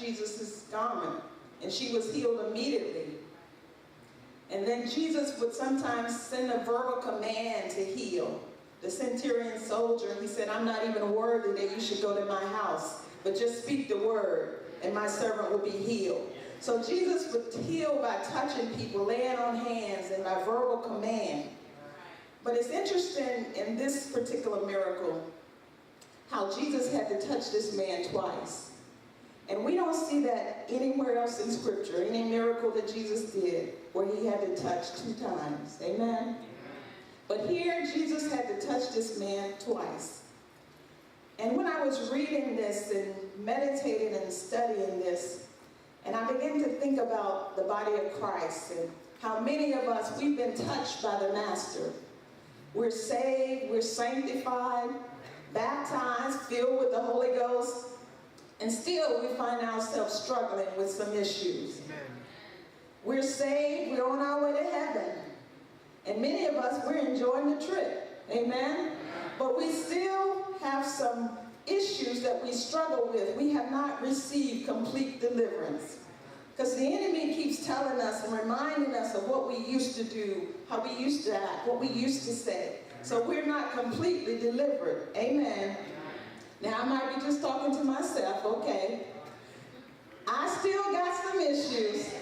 Jesus' garment, and she was healed immediately. And then Jesus would sometimes send a verbal command to heal. The centurion soldier, he said, I'm not even worthy that you should go to my house, but just speak the word, and my servant will be healed. So Jesus would heal by touching people, laying on hands, and by verbal command. But it's interesting in this particular miracle how Jesus had to touch this man twice. And we don't see that anywhere else in Scripture, any miracle that Jesus did, where he had to touch 2 times. Amen? But here, Jesus had to touch this man twice. And when I was reading this and meditating and studying this, and I began to think about the body of Christ and how many of us, we've been touched by the Master. We're saved, we're sanctified, baptized, filled with the Holy Ghost, and still we find ourselves struggling with some issues. Amen. We're saved, we're on our way to heaven. And many of us, we're enjoying the trip. Amen? But we still have some issues that we struggle with. We have not received complete deliverance. Because the enemy keeps telling us and reminding us of what we used to do, how we used to act, what we used to say. So we're not completely delivered. Amen. Now I might be just talking to myself, okay. I still got some issues.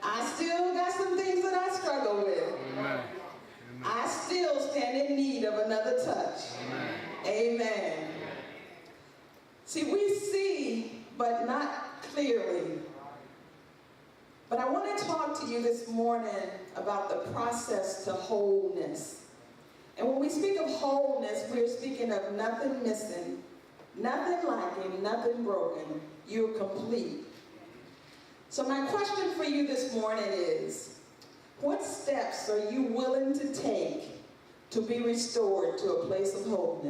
I still got some things that I struggle with. Amen. I still stand in need of another touch. Amen. Amen. See, we see, but not clearly. But I want to talk to you this morning about the process to wholeness. And when we speak of wholeness, we're speaking of nothing missing, nothing lacking, nothing broken. You're complete. So my question for you this morning is, what steps are you willing to take to be restored to a place of wholeness?